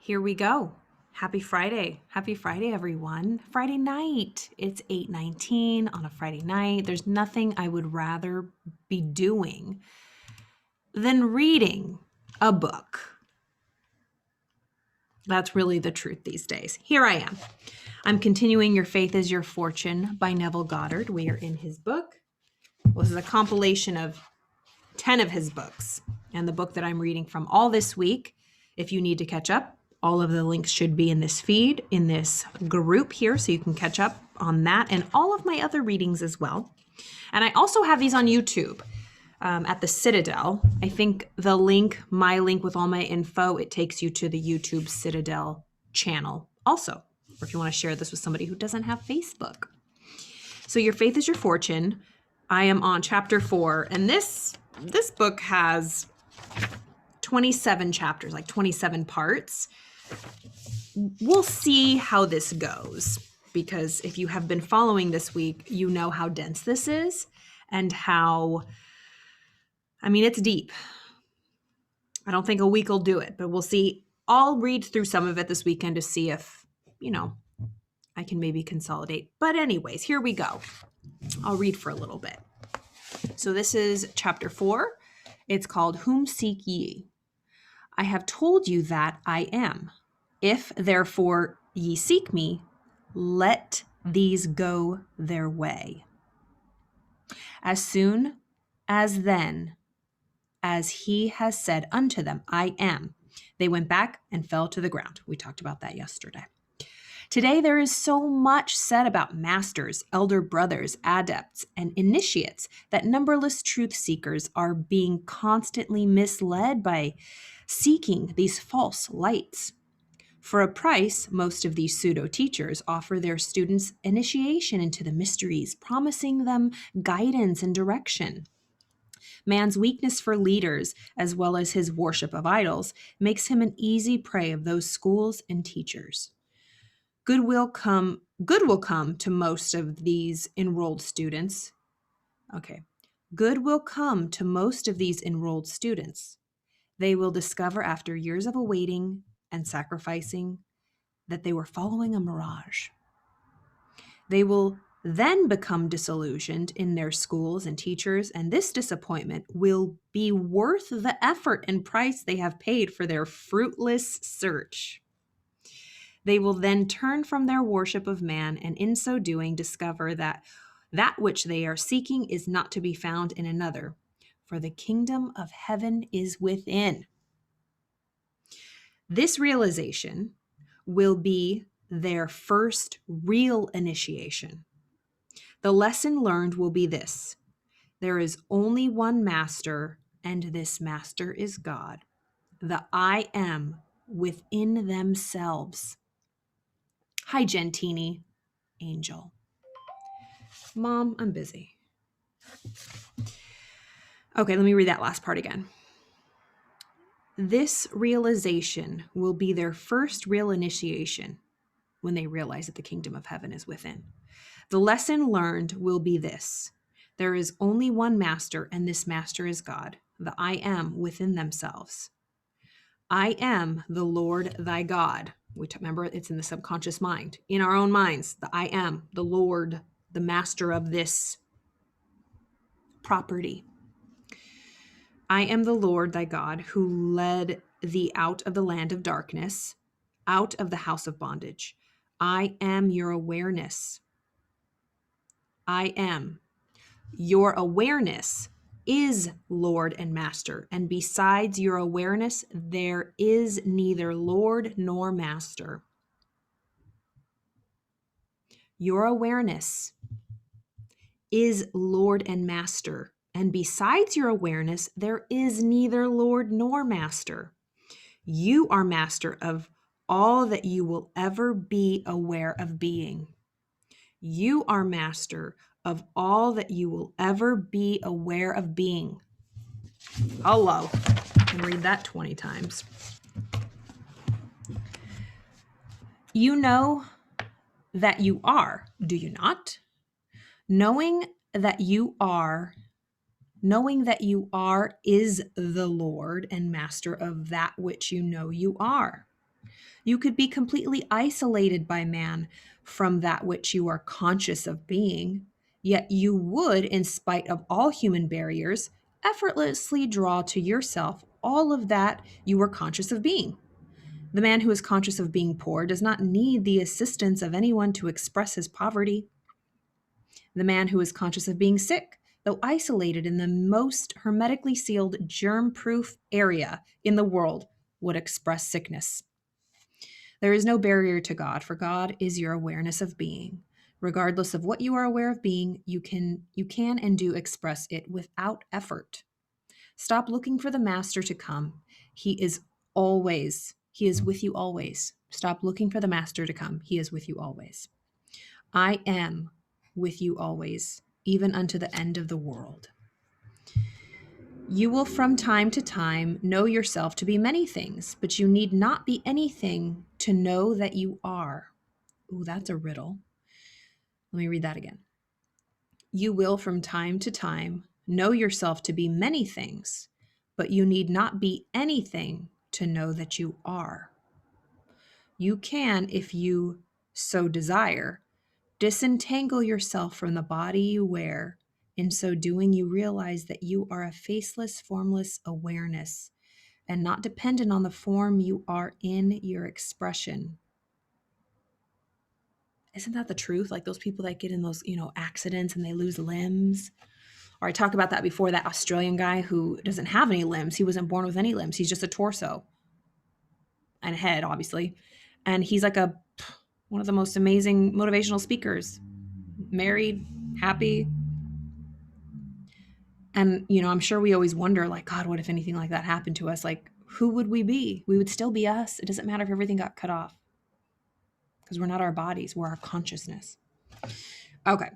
Here we go. Happy Friday. Happy Friday, everyone. Friday night. It's 8:19 on a Friday night. There's nothing I would rather be doing than reading a book. That's really the truth these days. Here I am. I'm continuing Your Faith is Your Fortune by Neville Goddard. We are in his book. This is a compilation of 10 of his books, and the book that I'm reading from all this week. If you need to catch up, all of the links should be in this feed, in this group here, so you can catch up on that and all of my other readings as well. And I also have these on YouTube at the Citadel. I think the link, my link with all my info, it takes you to the YouTube Citadel channel also, or if you want to share this with somebody who doesn't have Facebook. So Your Faith is Your Fortune. I am on chapter 4, and this book has 27 chapters, like 27 parts. We'll see how this goes, because if you have been following this week, you know how dense this is and how, it's deep. I don't think a week will do it, but we'll see. I'll read through some of it this weekend to see if, I can maybe consolidate. But anyways, here we go. I'll read for a little bit. So this is chapter 4. It's called Whom Seek Ye? I have told you that I am. If therefore ye seek me, let these go their way. As soon as then as he has said unto them, I am, they went back and fell to the ground. We talked about that yesterday. Today, there is so much said about masters, elder brothers, adepts, and initiates that numberless truth seekers are being constantly misled by seeking these false lights. For a price, most of these pseudo-teachers offer their students initiation into the mysteries, promising them guidance and direction. Man's weakness for leaders, as well as his worship of idols, makes him an easy prey of those schools and teachers. Good will come to most of these enrolled students. Good will come to most of these enrolled students. They will discover after years of awaiting and sacrificing that they were following a mirage. They will then become disillusioned in their schools and teachers, and this disappointment will be worth the effort and price they have paid for their fruitless search. They will then turn from their worship of man, and in so doing discover that which they are seeking is not to be found in another, for the kingdom of heaven is within. This realization will be their first real initiation. The lesson learned will be this: there is only one master, and this master is God, the I am within themselves. Hi, Gentini. Angel. Mom, I'm busy. Okay, let me read that last part again. This realization will be their first real initiation when they realize that the kingdom of heaven is within. The lesson learned will be this: there is only one master, and this master is God, the I am within themselves. I am the Lord thy God. Remember, it's in the subconscious mind. In our own minds, the I am, the Lord, the master of this property. I am the Lord thy God, who led thee out of the land of darkness, out of the house of bondage. I am your awareness. I am. Your awareness is Lord and Master, and besides your awareness, there is neither Lord nor Master. Your awareness is Lord and Master, and besides your awareness, there is neither Lord nor Master. You are master of all that you will ever be aware of being. You are master of all that you will ever be aware of being. Hello. I can read that 20 times. You know that you are, do you not? Knowing that you are is the Lord and master of that which you know you are. You could be completely isolated by man from that which you are conscious of being, yet you would, in spite of all human barriers, effortlessly draw to yourself all of that you were conscious of being. The man who is conscious of being poor does not need the assistance of anyone to express his poverty. The man who is conscious of being sick, though isolated in the most hermetically sealed, germ-proof area in the world, would express sickness. There is no barrier to God, for God is your awareness of being. Regardless of what you are aware of being, you can and do express it without effort. Stop looking for the master to come. He is with you always. Stop looking for the master to come. He is with you always. I am with you always, even unto the end of the world. You will from time to time know yourself to be many things, but you need not be anything to know that you are. Ooh, that's a riddle. Let me read that again. You will from time to time know yourself to be many things, but you need not be anything to know that you are. You can, if you so desire, disentangle yourself from the body you wear. In so doing, you realize that you are a faceless, formless awareness and not dependent on the form you are in your expression. Isn't that the truth? Like those people that get in those, accidents and they lose limbs. Or I talked about that before, that Australian guy who doesn't have any limbs. He wasn't born with any limbs. He's just a torso and a head, obviously. And he's like one of the most amazing motivational speakers. Married, happy. And, I'm sure we always wonder, like, God, what if anything like that happened to us? Like, who would we be? We would still be us. It doesn't matter if everything got cut off because we're not our bodies. We're our consciousness. Okay.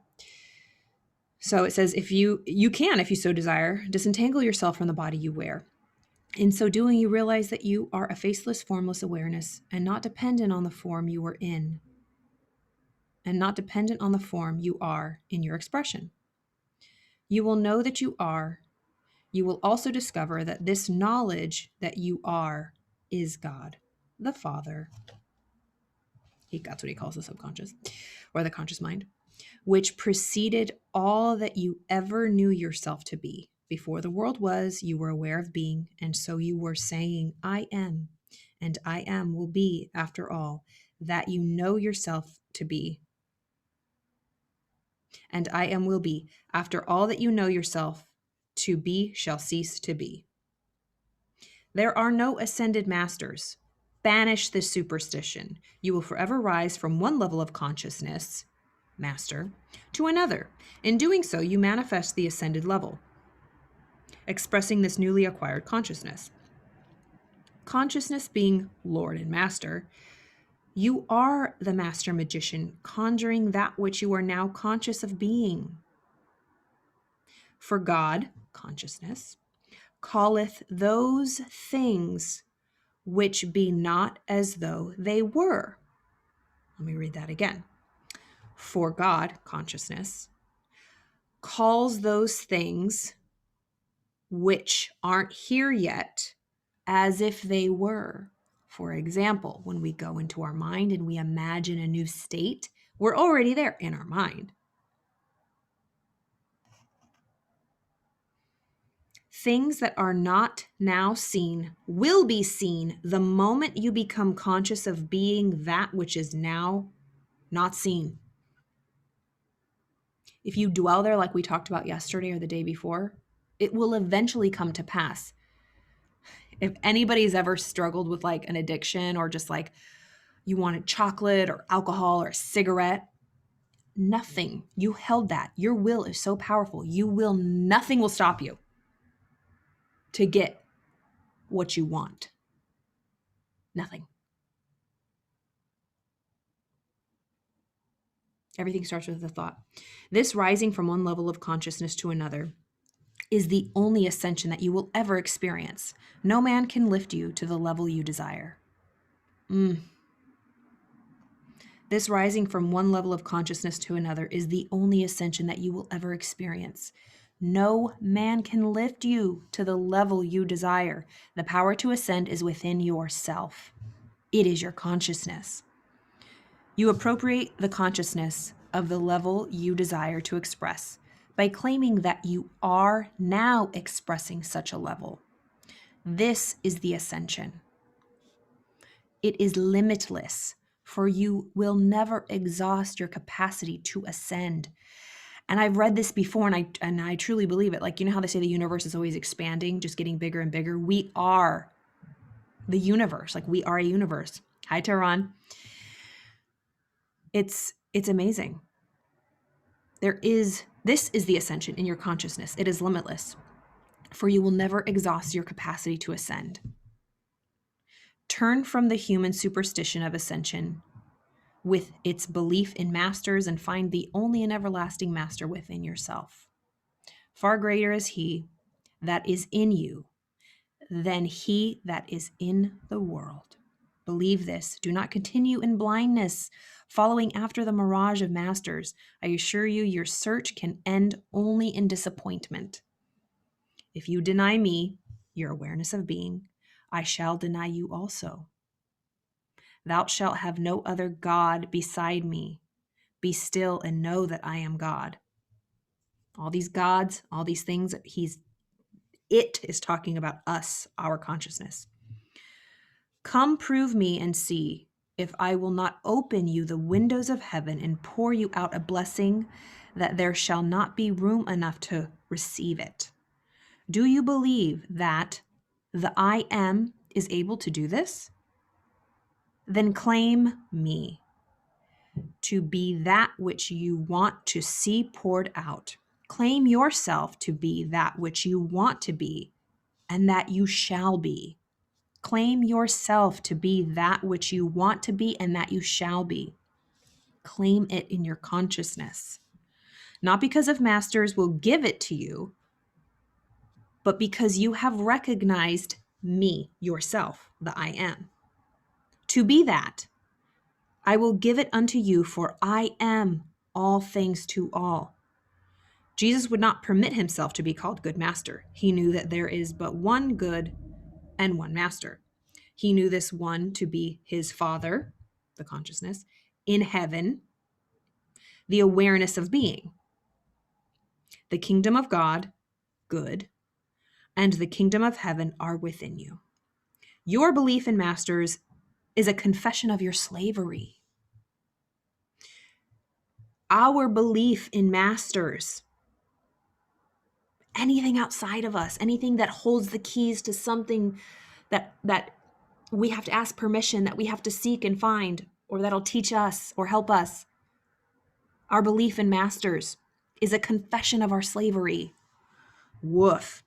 So it says, if you can, if you so desire, disentangle yourself from the body you wear. In so doing, you realize that you are a faceless, formless awareness and not dependent on the form you are in, and not dependent on the form you are in your expression. You will know that you are. You will also discover that this knowledge that you are is God, the Father. That's what he calls the subconscious or the conscious mind, which preceded all that you ever knew yourself to be. Before the world was, you were aware of being, and so you were saying, I am, and I am will be, after all, that you know yourself to be. And I am will be, after all that you know yourself to be shall cease to be. There are no ascended masters. Banish this superstition. You will forever rise from one level of consciousness, master, to another. In doing so, you manifest the ascended level, expressing this newly acquired consciousness. Consciousness being Lord and Master, you are the master magician, conjuring that which you are now conscious of being. For God, consciousness, calleth those things which be not as though they were. Let me read that again. For God, consciousness, calls those things which aren't here yet as if they were. For example, when we go into our mind and we imagine a new state, we're already there in our mind. Things that are not now seen will be seen the moment you become conscious of being that which is now not seen. If you dwell there like we talked about yesterday or the day before, it will eventually come to pass. If anybody's ever struggled with like an addiction or just like you wanted chocolate or alcohol or a cigarette, nothing. You held that. Your will is so powerful. Nothing will stop you to get what you want. Nothing. Everything starts with a thought. This rising from one level of consciousness to another is the only ascension that you will ever experience. No man can lift you to the level you desire. This rising from one level of consciousness to another is the only ascension that you will ever experience. No man can lift you to the level you desire. The power to ascend is within yourself. It is your consciousness. You appropriate the consciousness of the level you desire to express by claiming that you are now expressing such a level. This is the ascension. It is limitless, for you will never exhaust your capacity to ascend. And I've read this before, and I truly believe it. Like, you know how they say the universe is always expanding, just getting bigger and bigger? We are the universe. Like, we are a universe. Hi, Tehran. It's amazing. This is the ascension in your consciousness. It is limitless, for you will never exhaust your capacity to ascend. Turn from the human superstition of ascension with its belief in masters and find the only and everlasting master within yourself. Far greater is he that is in you than he that is in the world. Believe this. Do not continue in blindness, following after the mirage of masters. I assure you, your search can end only in disappointment. If you deny me, your awareness of being, I shall deny you also. Thou shalt have no other God beside me. Be still and know that I am God. All these gods, all these things, it is talking about us, our consciousness. Come prove me and see if I will not open you the windows of heaven and pour you out a blessing that there shall not be room enough to receive it. Do you believe that the I am is able to do this? Then claim me to be that which you want to see poured out. Claim yourself to be that which you want to be and that you shall be. Claim yourself to be that which you want to be and that you shall be. Claim it in your consciousness. Not because of masters will give it to you, but because you have recognized me, yourself, the I am. To be that, I will give it unto you, for I am all things to all. Jesus would not permit himself to be called good master. He knew that there is but one good and one master. He knew this one to be his Father, the consciousness, in heaven, the awareness of being. The kingdom of God, good, and the kingdom of heaven are within you. Your belief in masters is a confession of your slavery. Our belief in masters, anything outside of us, anything that holds the keys to something that we have to ask permission, that we have to seek and find, or that'll teach us or help us. Our belief in masters is a confession of our slavery. Woof.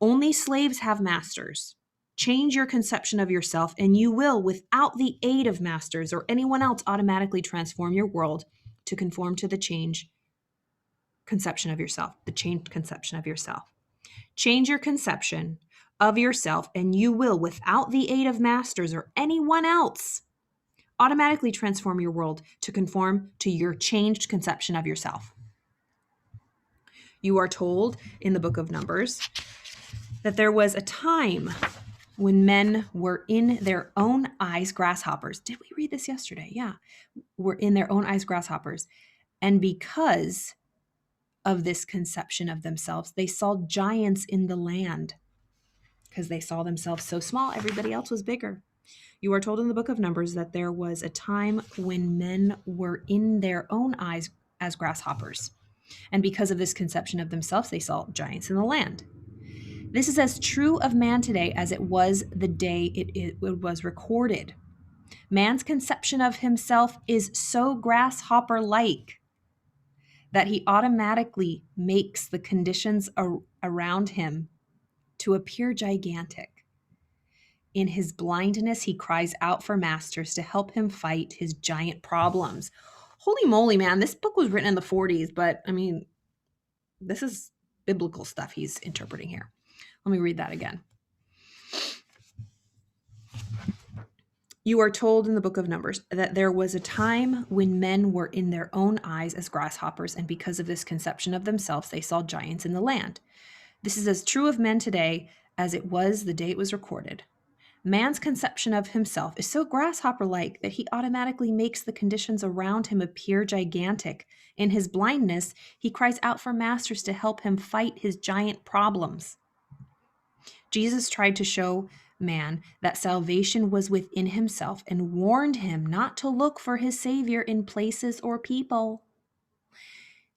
Only slaves have masters. Change your conception of yourself, and you will, without the aid of masters or anyone else, automatically transform your world to conform to the changed conception of yourself, the changed conception of yourself. Change your conception of yourself, and you will, without the aid of masters or anyone else, automatically transform your world to conform to your changed conception of yourself. You are told in the book of Numbers that there was a time when men were in their own eyes grasshoppers. Did we read this yesterday? Yeah. Were in their own eyes grasshoppers. And because of this conception of themselves, they saw giants in the land. Because they saw themselves so small, everybody else was bigger. You are told in the book of Numbers that there was a time when men were in their own eyes as grasshoppers. And because of this conception of themselves, they saw giants in the land. This is as true of man today as it was the day it was recorded. Man's conception of himself is so grasshopper-like that he automatically makes the conditions around him to appear gigantic. In his blindness, he cries out for masters to help him fight his giant problems. Holy moly, man, this book was written in the 40s, but I mean, this is biblical stuff he's interpreting here. Let me read that again. You are told in the book of Numbers that there was a time when men were in their own eyes as grasshoppers, and because of this conception of themselves, they saw giants in the land. This is as true of men today as it was the day it was recorded. Man's conception of himself is so grasshopper-like that he automatically makes the conditions around him appear gigantic. In his blindness, he cries out for masters to help him fight his giant problems. Jesus tried to show man that salvation was within himself and warned him not to look for his Savior in places or people.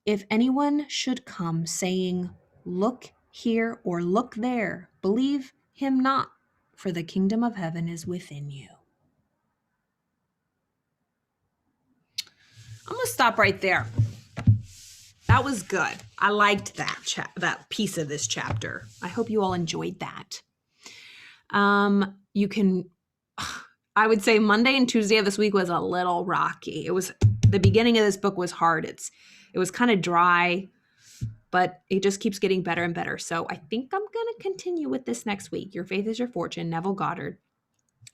If anyone should come saying, "Look here or look there," believe him not, for the kingdom of heaven is within you. I'm going to stop right there. That was good. I liked that piece of this chapter. I hope you all enjoyed that. You can, I would say Monday and Tuesday of this week was a little rocky. The beginning of this book was hard. It was kind of dry, but it just keeps getting better and better. So I think I'm going to continue with this next week. Your Faith is Your Fortune, Neville Goddard.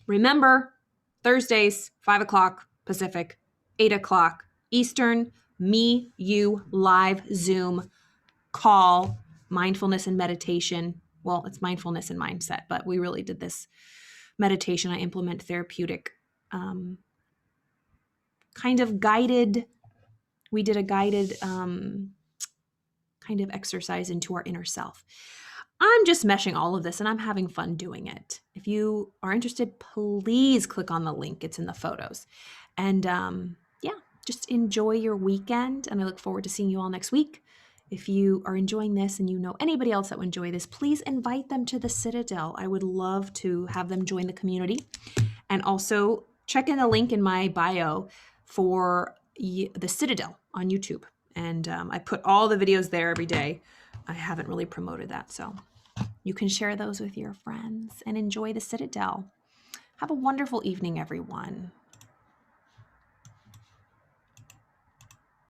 Remember, Thursdays, 5 o'clock Pacific, 8 o'clock Eastern, me, you, live Zoom call, mindfulness and meditation. Well, it's mindfulness and mindset, but we really did this meditation. I implement therapeutic kind of guided. We did a guided kind of exercise into our inner self. I'm just meshing all of this and I'm having fun doing it. If you are interested, please click on the link. It's in the photos. And just enjoy your weekend. And I look forward to seeing you all next week. If you are enjoying this and you know anybody else that would enjoy this, please invite them to the Citadel. I would love to have them join the community. And also check in the link in my bio for the Citadel on YouTube. And I put all the videos there every day. I haven't really promoted that, so you can share those with your friends and enjoy the Citadel. Have a wonderful evening, everyone.